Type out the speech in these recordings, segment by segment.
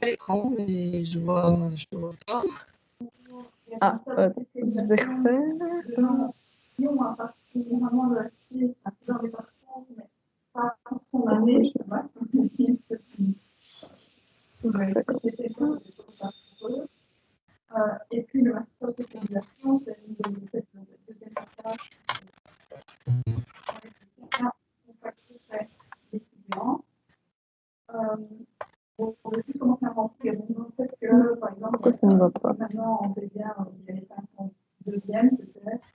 l'écran, mais je te vois pas. Ah, je vais refaire. Ça comme ça. Et puis le master de spécialisation, c'est une deuxième étape avec les étudiants. On peut aussi commencer à remplir. Donc, peut-être que, par exemple, pourquoi ça ne va pas maintenant, on fait bien, il y a les 5 en deuxième, peut-être.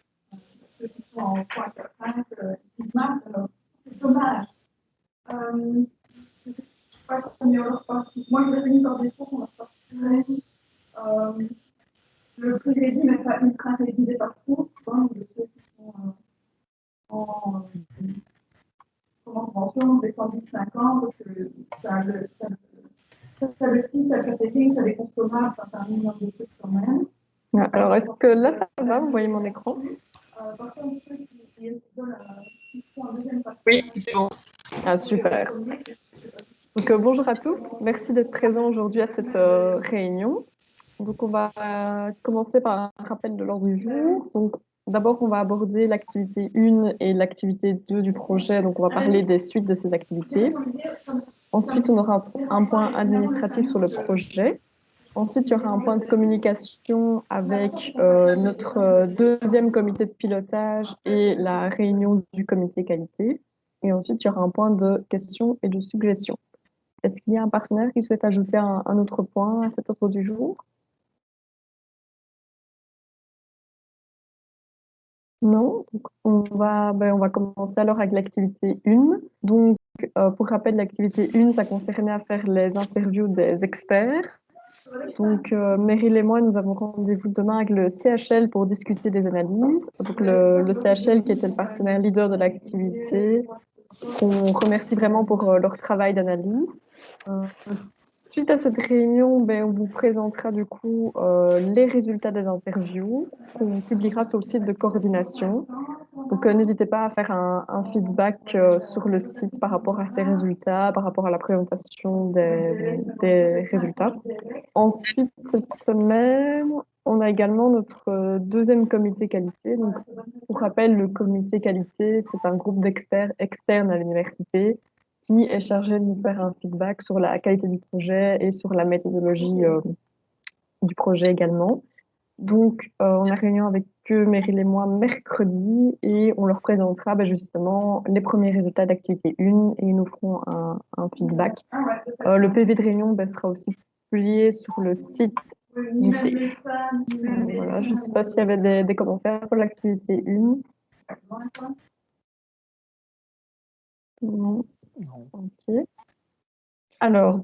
Ceux qui sont en 3, 4, 5, ils se marquent. Alors, c'est dommage. Je ne sais pas combien on leur passe. Moi, je vais par défaut, on leur passe. Le privé n'est pas ultra révisé partout. De ceux qui sont en convention, des 110-50, parce que ça le site, ça le packaging, ça les consommables, ça fait un minimum de trucs quand même. Alors, est-ce que là, ça va? Vous voyez mon écran? Par contre, ceux qui sont en deuxième partie. Oui, c'est bon. Ah, super. Donc, bonjour à tous. Merci d'être présents aujourd'hui à cette réunion. Donc, on va commencer par un rappel de l'ordre du jour. Donc, d'abord, on va aborder l'activité 1 et l'activité 2 du projet. Donc, on va parler des suites de ces activités. Ensuite, on aura un point administratif sur le projet. Ensuite, il y aura un point de communication avec notre deuxième comité de pilotage et la réunion du comité qualité. Et ensuite, il y aura un point de questions et de suggestions. Est-ce qu'il y a un partenaire qui souhaite ajouter un autre point à cet ordre du jour? Non, donc on va commencer alors avec l'activité 1. Donc, pour rappel, l'activité 1, ça concernait à faire les interviews des experts. Donc, Meryl et moi, nous avons rendez-vous demain avec le CHL pour discuter des analyses. Donc, le CHL qui était le partenaire leader de l'activité, qu'on remercie vraiment pour leur travail d'analyse. Suite à cette réunion, on vous présentera du coup les résultats des interviews qu'on publiera sur le site de coordination. Donc, n'hésitez pas à faire un feedback sur le site par rapport à ces résultats, par rapport à la présentation des résultats. Ensuite, cette semaine, on a également notre deuxième comité qualité. Donc, pour rappel, le comité qualité, c'est un groupe d'experts externes à l'université qui est chargé de nous faire un feedback sur la qualité du projet et sur la méthodologie du projet également. Donc, on a réunion avec eux, Meryl et moi, mercredi, et on leur présentera justement les premiers résultats d'activité 1 et ils nous feront un feedback. Le PV de réunion sera aussi publié sur le site lycée. Voilà, je ne sais pas s'il y avait des commentaires pour l'activité 1. Non. Ok. Alors,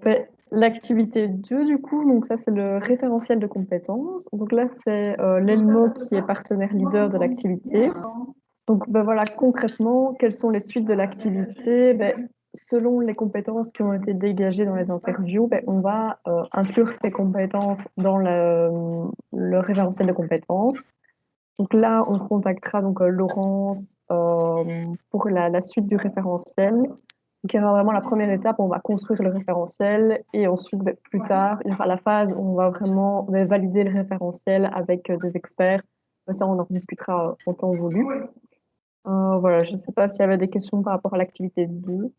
l'activité 2, du coup, donc ça, c'est le référentiel de compétences. Donc là, c'est l'ELMO qui est partenaire leader de l'activité. Donc, voilà, concrètement, quelles sont les suites de l'activité? Selon les compétences qui ont été dégagées dans les interviews, on va inclure ces compétences dans le référentiel de compétences. Donc là, on contactera donc Laurence pour la suite du référentiel. Donc, il y aura vraiment la première étape, on va construire le référentiel et ensuite, plus tard, il y aura la phase où on va vraiment valider le référentiel avec des experts. Ça, on en discutera en temps voulu. Voilà, je ne sais pas s'il y avait des questions par rapport à l'activité 2.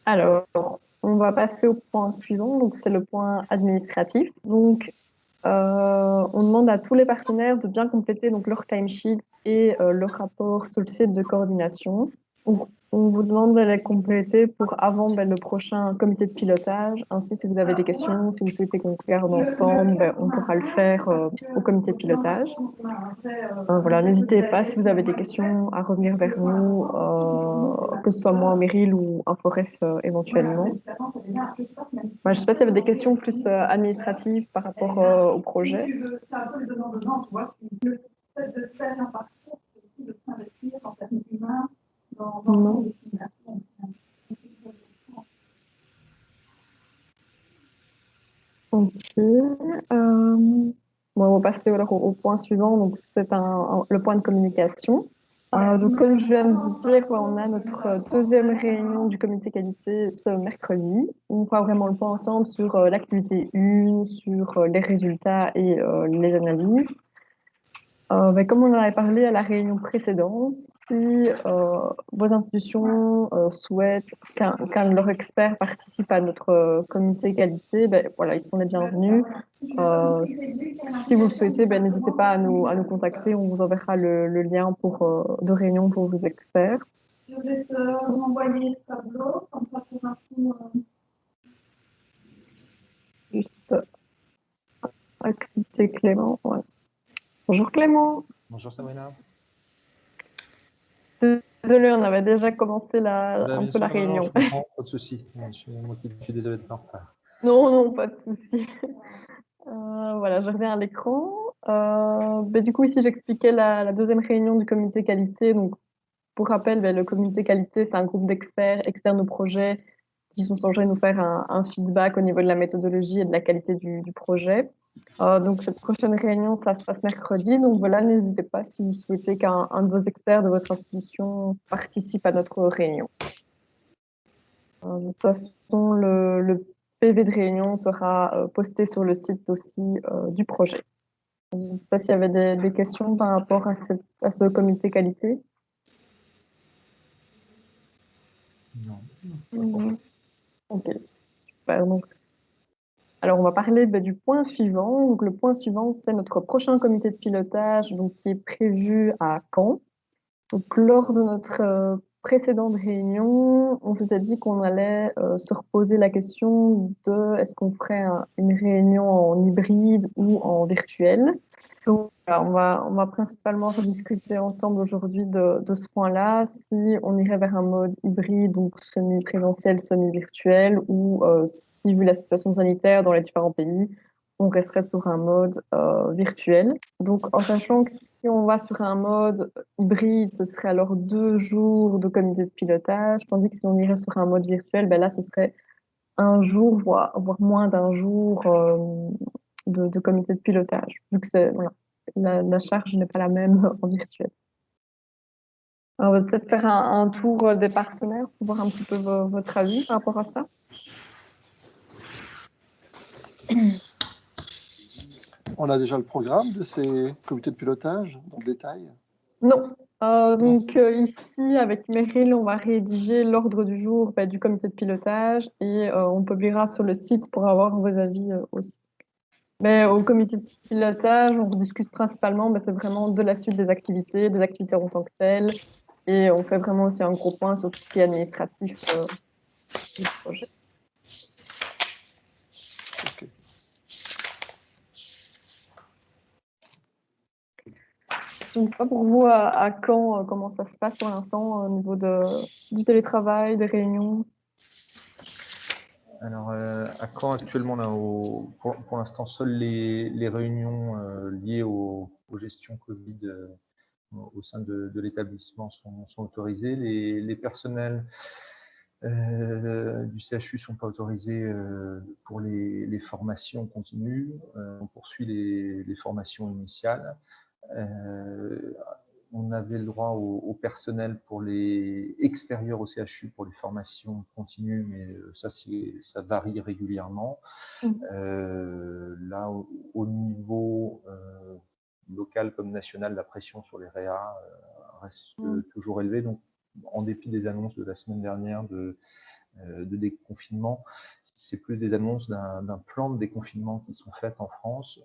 Alors, on va passer au point suivant, donc c'est le point administratif. Donc, on demande à tous les partenaires de bien compléter donc, leur timesheet et leur rapport sur le site de coordination. Donc, on vous demande de les compléter pour avant le prochain comité de pilotage. Ainsi, si vous avez des questions, si vous souhaitez qu'on regarde ensemble, on pourra le faire au comité de pilotage. Voilà, n'hésitez pas, si vous avez des questions, à revenir vers nous, que ce soit moi, Meryl ou InfoRef éventuellement. Je ne sais pas s'il y avait des questions plus administratives par rapport au projet. C'est un peu le demandement, tu vois. Le fait de faire un parcours, c'est aussi de s'investir en termes humains dans son destination. Ok. On va passer alors au point suivant. Donc, c'est le point de communication. Donc, comme je viens de vous dire, on a notre deuxième réunion du comité qualité ce mercredi. On fera vraiment le point ensemble sur l'activité 1, sur les résultats et les analyses. Comme on en avait parlé à la réunion précédente, si vos institutions souhaitent qu'un de leurs experts participe à notre comité qualité, voilà, ils sont les bienvenus. Si vous le souhaitez, n'hésitez pas à nous contacter. On vous enverra le lien de réunion pour vos experts. Je vais te m'envoyer ce tableau, comme ça pour un coup. Juste accepter Clément. Ouais. Bonjour Clément. Bonjour Sabrina. Désolée, on avait déjà commencé un Bien peu la sûr, réunion. je comprends, pas de souci. Je suis désolé de faire retard. Non, pas de souci. Voilà, je reviens à l'écran. Du coup, ici, j'expliquais la deuxième réunion du comité qualité. Donc, pour rappel, le comité qualité, c'est un groupe d'experts externes au projet qui sont censés nous faire un feedback au niveau de la méthodologie et de la qualité du projet. Donc, cette prochaine réunion, ça se passe mercredi. Donc, voilà, n'hésitez pas si vous souhaitez qu'un de vos experts de votre institution participe à notre réunion. De toute façon, le PV de réunion sera posté sur le site aussi du projet. Je ne sais pas s'il y avait des questions par rapport à ce comité qualité. Non. Ok, super. Donc, alors, on va parler du point suivant. Donc, le point suivant, c'est notre prochain comité de pilotage donc, qui est prévu à Caen. Donc, lors de notre précédente réunion, on s'était dit qu'on allait se reposer la question de est-ce qu'on ferait une réunion en hybride ou en virtuel. Donc, on va principalement rediscuter ensemble aujourd'hui de ce point-là, si on irait vers un mode hybride, donc semi-présentiel, semi-virtuel, ou si, vu la situation sanitaire dans les différents pays, on resterait sur un mode virtuel. Donc, en sachant que si on va sur un mode hybride, ce serait alors 2 jours de comité de pilotage, tandis que si on irait sur un mode virtuel, là, ce serait un jour, voire moins d'un jour de comité de pilotage, vu que voilà, la charge n'est pas la même en virtuel. Alors, on va peut-être faire un tour des partenaires pour voir un petit peu votre avis par rapport à ça. On a déjà le programme de ces comités de pilotage dans le détail? Non. Donc ici, avec Meryl, on va rédiger l'ordre du jour du comité de pilotage et on publiera sur le site pour avoir vos avis aussi. Mais au comité de pilotage, on discute principalement, c'est vraiment de la suite des activités en tant que telles, et on fait vraiment aussi un gros point sur tout ce qui est administratif du projet. Okay. Je ne sais pas pour vous à Caen comment ça se passe pour l'instant au niveau du télétravail, des réunions. Alors, à Caen, actuellement, on a pour l'instant seules les réunions liées aux gestions Covid au sein de l'établissement sont autorisées. Les personnels du CHU ne sont pas autorisés pour les formations continues. On poursuit les formations initiales. On avait le droit au personnel pour les extérieurs au CHU pour les formations continues, mais ça varie régulièrement. Là, au niveau local comme national, la pression sur les réa reste toujours élevée. Donc, en dépit des annonces de la semaine dernière de déconfinement, c'est plus des annonces d'un plan de déconfinement qui sont faites en France,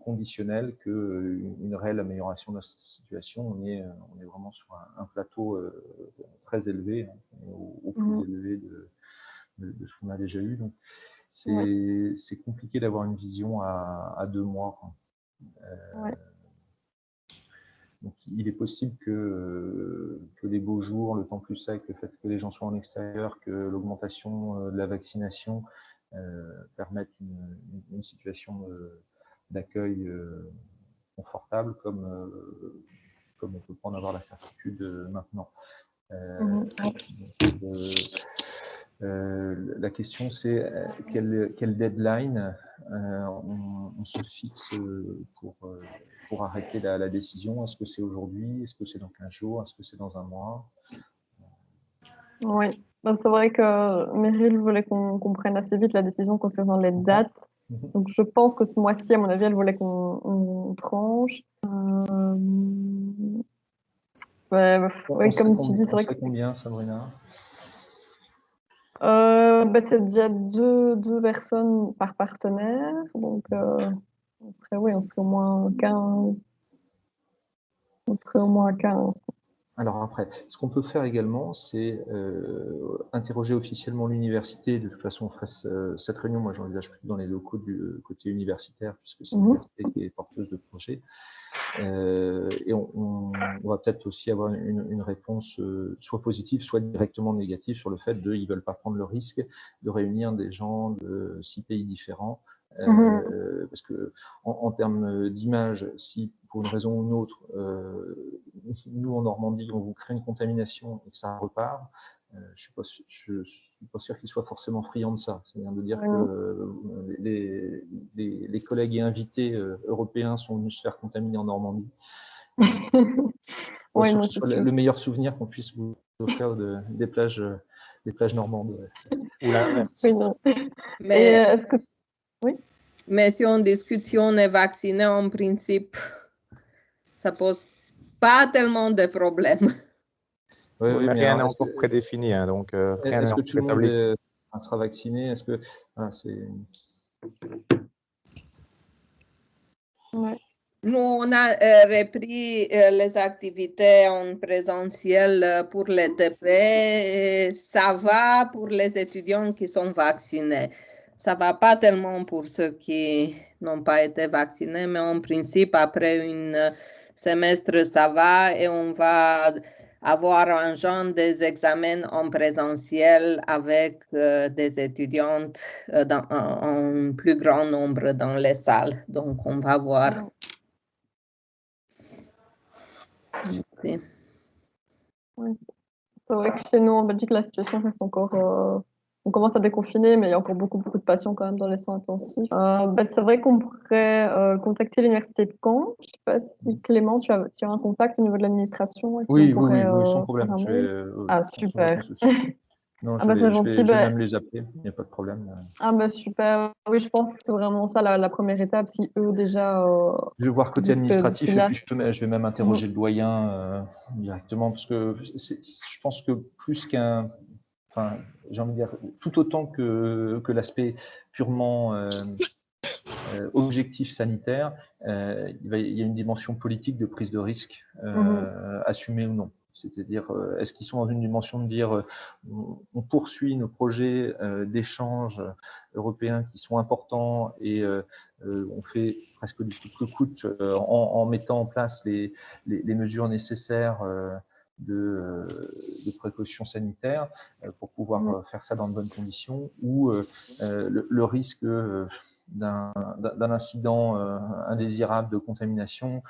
conditionnel qu'une réelle amélioration de la situation. On est vraiment sur un plateau très élevé, au plus élevé de ce qu'on a déjà eu. Donc, c'est compliqué d'avoir une vision à 2 mois. Donc, il est possible que les beaux jours, le temps plus sec, le fait que les gens soient en extérieur, que l'augmentation de la vaccination permettent une situation d'accueil confortable, comme on ne peut pas en avoir la certitude maintenant. La question, c'est quel deadline on se fixe pour arrêter la décision. Est-ce que c'est aujourd'hui? Est-ce que c'est dans 15 jours? Est-ce que c'est dans un mois? Oui, ben, c'est vrai que Meryl voulait qu'on prenne assez vite la décision concernant les dates. Donc, je pense que ce mois-ci, à mon avis, elle voulait qu'on tranche. Ouais, On comme tu dis, c'est vrai que combien, Sabrina? ben, c'est déjà deux personnes par partenaire. Donc, on serait au moins 15. On serait au moins 15. Alors après, ce qu'on peut faire également, c'est interroger officiellement l'université. De toute façon, on ferait cette réunion, moi j'envisage plutôt dans les locaux du côté universitaire, puisque c'est l'université qui est porteuse de projet. Et on va peut-être aussi avoir une réponse soit positive, soit directement négative sur le fait qu'ils ne veulent pas prendre le risque de réunir des gens de 6 pays différents. Parce que en termes d'image, si pour une raison ou une autre, nous en Normandie, on vous crée une contamination et que ça repart, je ne suis pas sûr qu'ils soient forcément friands de ça. C'est-à-dire de dire que les collègues et invités européens sont venus se faire contaminer en Normandie. Oui, sûr non, que ce soit le meilleur souvenir qu'on puisse vous offrir des plages normandes. Ou l'inverse. oui, non. Mais, Est-ce que... Oui. mais si on discute, si on est vacciné, en principe, ça pose pas tellement de problèmes. Oui, mais rien n'est encore prédéfini, hein, donc rien n'est encore établi. Est-ce que tout le monde sera vacciné? Est-ce que c'est... Ouais. Nous, on a repris les activités en présentiel pour les TP. Ça va pour les étudiants qui sont vaccinés. Ça ne va pas tellement pour ceux qui n'ont pas été vaccinés, mais en principe, après un semestre, ça va et on va avoir un genre des examens en présentiel avec des étudiantes en plus grand nombre dans les salles. Donc, on va voir. C'est vrai que chez nous, en Belgique, la situation reste encore... on commence à déconfiner, mais il y a encore beaucoup de patients quand même dans les soins intensifs. C'est vrai qu'on pourrait contacter l'université de Caen. Je ne sais pas si Clément, tu as un contact au niveau de l'administration. Oui, sans problème. Super. Non, c'est gentil. Je vais même les appeler, il n'y a pas de problème. Super. Oui, je pense que c'est vraiment ça la première étape. Si eux déjà. Je vais voir côté administratif et puis je vais même interroger le doyen directement parce que je pense que plus qu'un. Enfin, j'ai envie de dire, tout autant que l'aspect purement objectif sanitaire, il y a une dimension politique de prise de risque, assumée ou non. C'est-à-dire, est-ce qu'ils sont dans une dimension de dire on poursuit nos projets d'échange européens qui sont importants et on fait presque du coûte que coûte en mettant en place les mesures nécessaires de précautions sanitaires pour pouvoir faire ça dans de bonnes conditions, ou le risque d'un incident indésirable de contamination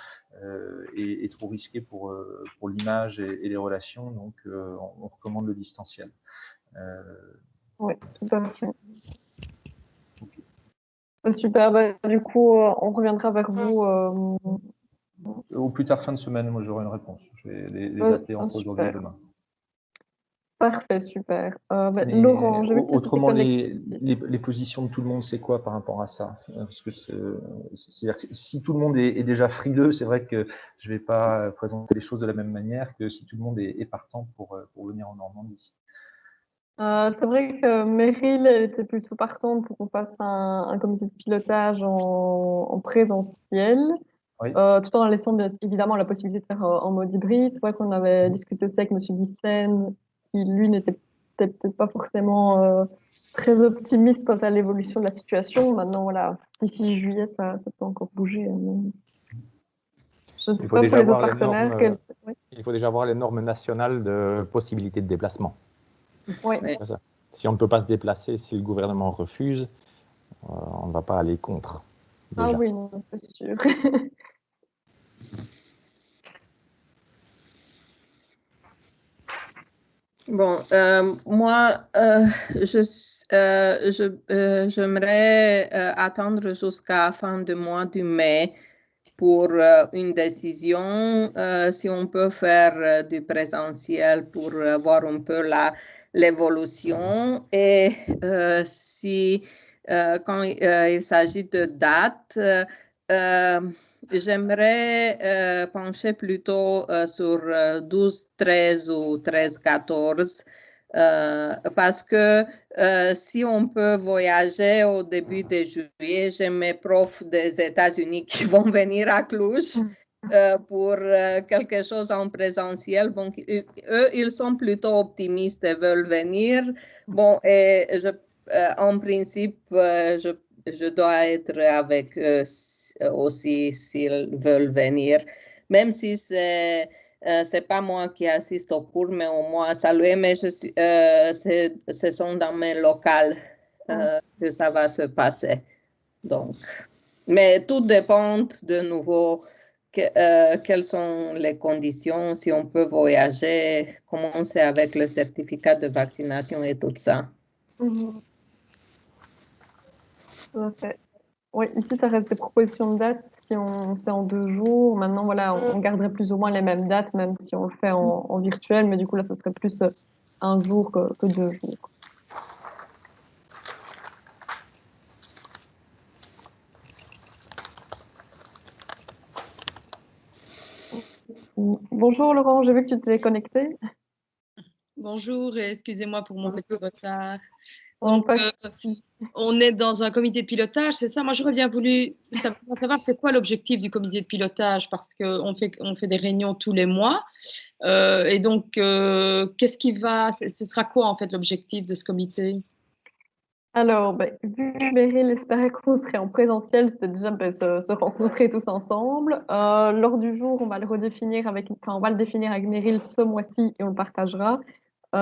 est trop risqué pour l'image et les relations, donc on recommande le distanciel. Oui, tout à fait. Super, du coup, on reviendra vers vous. Au plus tard fin de semaine, moi j'aurai une réponse. Je vais les appeler entre aujourd'hui et demain. Parfait, super. Laurent, je vais te autrement, les positions de tout le monde, c'est quoi par rapport à ça? Parce que c'est-à-dire que si tout le monde est déjà frileux, c'est vrai que je ne vais pas présenter les choses de la même manière que si tout le monde est partant pour venir en Normandie. C'est vrai que Meryl était plutôt partante pour qu'on fasse un comité de pilotage en présentiel, oui. Tout en laissant évidemment la possibilité de faire en mode hybride. C'est vrai qu'on avait discuté aussi avec M. Guissen, qui lui n'était peut-être pas forcément très optimiste quant à l'évolution de la situation. Maintenant, voilà, d'ici juillet, ça peut encore bouger. Je ne sais pas pour les autres partenaires. Il faut déjà voir les normes nationales de possibilité de déplacement. Oui. Si on ne peut pas se déplacer, si le gouvernement refuse, on ne va pas aller contre. Déjà. Ah oui, non, c'est sûr. Bon, moi, j'aimerais attendre jusqu'à fin du mois de mai pour une décision, si on peut faire du présentiel pour voir un peu l'évolution et si quand il s'agit de date, j'aimerais pencher plutôt sur 12-13 ou 13-14 parce que si on peut voyager au début de juillet, j'ai mes profs des États-Unis qui vont venir à Cluj pour quelque chose en présentiel. Bon, eux, ils sont plutôt optimistes et veulent venir. Bon, et en principe, je dois être avec eux aussi s'ils veulent venir, même si c'est pas moi qui assiste au cours, mais au moins saluer, mais ce sont dans mes locales que ça va se passer. Donc, mais tout dépend de nouveau quelles sont les conditions, si on peut voyager, commencer avec le certificat de vaccination et tout ça. Tout à fait. Oui, ici, ça reste des propositions de date si on fait en 2 jours. Maintenant, voilà, on garderait plus ou moins les mêmes dates, même si on le fait en virtuel, mais du coup, là, ce serait plus 1 jour que 2 jours. Bonjour Laurent, j'ai vu que tu t'es connecté. Bonjour et excusez-moi pour mon petit retard. Oh, Donc, pas de souci. on est dans un comité de pilotage, c'est ça? Moi, j'aurais bien voulu savoir c'est quoi l'objectif du comité de pilotage parce qu'on fait des réunions tous les mois. Et donc, qu'est-ce qui va, ce sera quoi en fait l'objectif de ce comité? Alors, vu que Meryl espérait qu'on serait en présentiel, c'était déjà se rencontrer tous ensemble. Lors du jour, on va le redéfinir on va le définir avec Meryl ce mois-ci et on le partagera.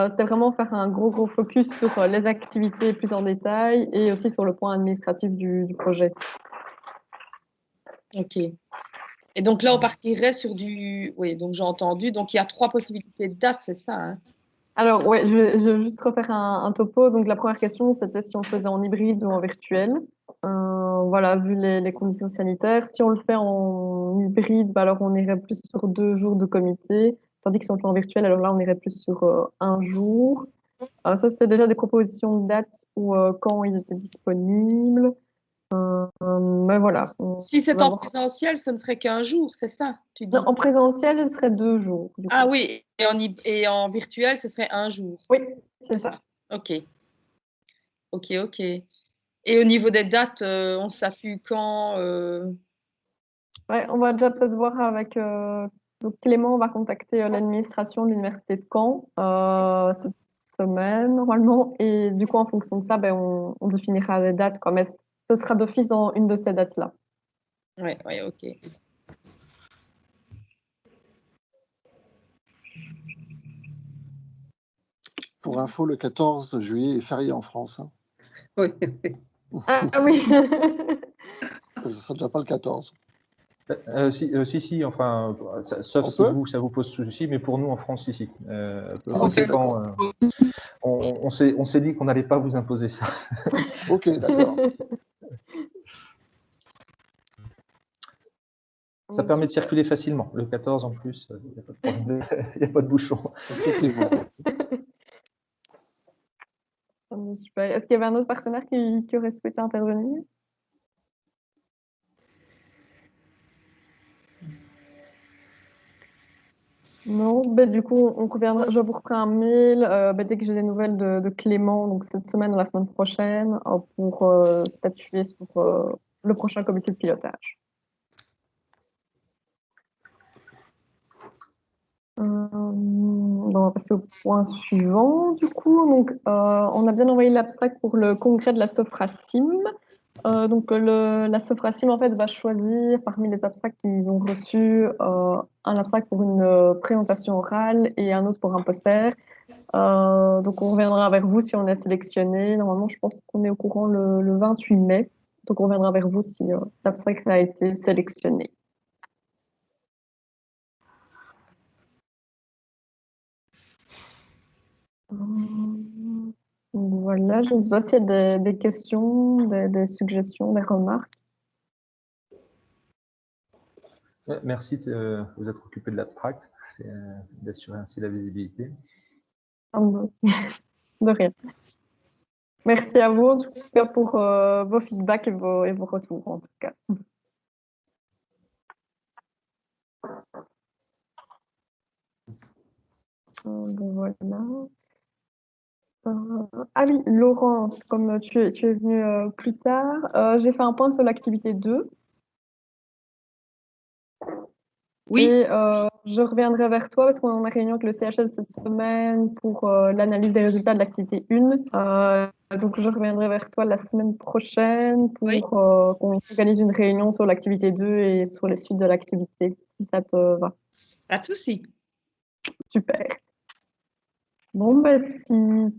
C'était vraiment faire un gros focus sur les activités plus en détail et aussi sur le point administratif du projet. Ok. Et donc là, on partirait sur du... Oui, donc j'ai entendu. Donc il y a 3 possibilités de date, c'est ça, hein? Alors, ouais, je vais juste refaire un topo. Donc, la première question, c'était si on le faisait en hybride ou en virtuel. Voilà, vu les conditions sanitaires. Si on le fait en hybride, alors on irait plus sur 2 jours de comité. Tandis que si on le fait en virtuel, alors là, on irait plus sur 1 jour. Ça, c'était déjà des propositions de date ou quand ils étaient disponibles. Mais voilà. Si c'est en présentiel, ce ne serait qu'un jour, c'est ça, tu dis? Non, en présentiel, ce serait 2 jours. Du coup. Ah oui, et en virtuel, ce serait 1 jour. Oui, c'est ça. Ok. Et au niveau des dates, on statue quand Ouais, on va déjà peut-être voir avec donc Clément, on va contacter l'administration de l'université de Caen cette semaine normalement, et du coup en fonction de ça, on définira les dates, quoi. Mais ce sera d'office dans une de ces dates-là. Ouais, ok. Pour info, le 14 juillet est férié en France, hein. Oui. Ah oui. Ce ne sera déjà pas le 14. Si, enfin, sauf si ça vous pose souci, mais pour nous en France, si. Peu conséquent, on s'est dit qu'on n'allait pas vous imposer ça. Ok, d'accord. Ça permet de circuler facilement. Le 14 en plus, il n'y a pas de problème, il n'y a pas de bouchon. Effectivement. Super. Est-ce qu'il y avait un autre partenaire qui aurait souhaité intervenir? Non, du coup, on reviendra. Je vous referai un mail dès que j'ai des nouvelles de Clément, donc cette semaine ou la semaine prochaine, pour statuer sur le prochain comité de pilotage. On va passer au point suivant, du coup. Donc, on a bien envoyé l'abstract pour le congrès de la Sophracim. Donc, la Sophracim, en fait, va choisir parmi les abstracts qu'ils ont reçus un abstract pour une présentation orale et un autre pour un poster. Donc, on reviendra vers vous si on est sélectionné. Normalement, je pense qu'on est au courant le 28 mai. Donc, on reviendra vers vous si l'abstract a été sélectionné. Voilà, je ne sais pas s'il y a des questions, des suggestions, des remarques. Merci de vous être occupé de l'abstract, d'assurer ainsi la visibilité. De rien. Merci à vous en tout cas pour vos feedbacks et vos retours en tout cas. Bon, voilà. Ah oui, Laurence, comme tu es venue plus tard, j'ai fait un point sur l'activité 2 Oui, et je reviendrai vers toi parce qu'on a réunion avec le CHL cette semaine pour l'analyse des résultats de l'activité 1. Donc je reviendrai vers toi la semaine prochaine pour Oui. qu'on organise une réunion sur l'activité 2 et sur les suites de l'activité, si ça te va. pas de souci. Super. Bon, ben, si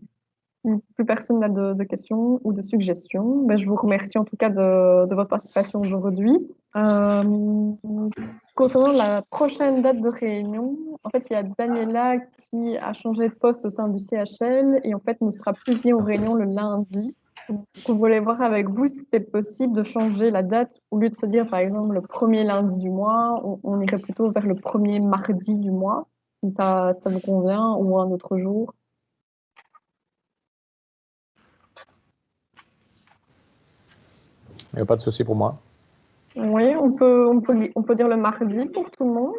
plus personne n'a de questions ou de suggestions, ben, je vous remercie en tout cas de votre participation aujourd'hui. Concernant la prochaine date de réunion, en fait, il y a Daniela qui a changé de poste au sein du CHL et en fait ne sera plus venue aux réunions le lundi. Donc, on voulait voir avec vous si c'était possible de changer la date. Au lieu de se dire, par exemple, le premier lundi du mois, on irait plutôt vers le premier mardi du mois, si ça vous convient, ou un autre jour. Il n'y a pas de souci pour moi. Oui, on peut dire le mardi pour tout le monde.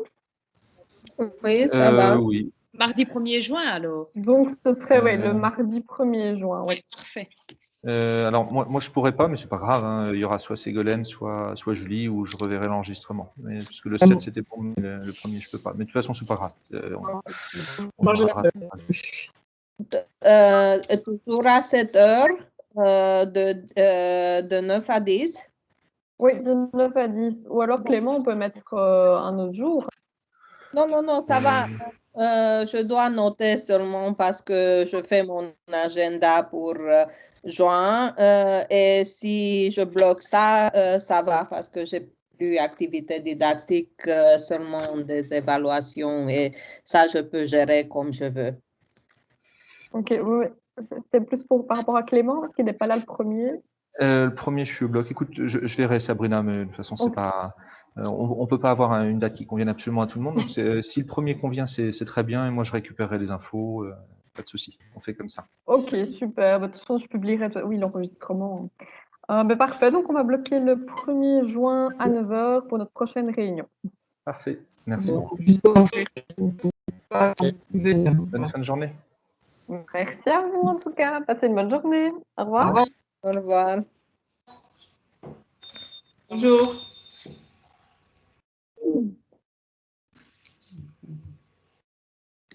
Oui, ça va. Oui. Mardi 1er juin alors. Donc, ce serait le mardi 1er juin. Oui, parfait. Alors, moi, je pourrais pas, mais c'est pas grave. Hein. Il y aura soit Ségolène, soit Julie, où je reverrai l'enregistrement. Parce que le 7, c'était pour moi, le premier, je peux pas. Mais de toute façon, c'est pas grave. On Moi, je verra. Toujours à 7 heures, de 9 à 10. Oui, de 9 à 10. Ou alors, Clément, on peut mettre un autre jour. Non, ça va. Je dois noter seulement parce que je fais mon agenda pour juin. Et si je bloque ça, ça va parce que j'ai plus activité didactique, seulement des évaluations et ça, je peux gérer comme je veux. Ok, oui. C'était plus par rapport à Clément, parce qu'il n'est pas là le premier. Le premier, je suis au bloc. Écoute, je verrai Sabrina, mais de toute façon, c'est pas. On peut pas avoir une date qui convienne absolument à tout le monde. Donc, si le premier convient, c'est très bien. Et moi, je récupérerai les infos. Pas de souci. On fait comme ça. Ok, super. De toute façon, je publierai l'enregistrement. Parfait. Donc, on va bloquer le 1er juin à 9 h pour notre prochaine réunion. Parfait. Merci Bon, beaucoup. juste pour faire pas venir. Bonne fin de journée. Merci à vous, en tout cas. Passez une bonne journée. Au revoir. Au revoir. Au revoir. Bonjour.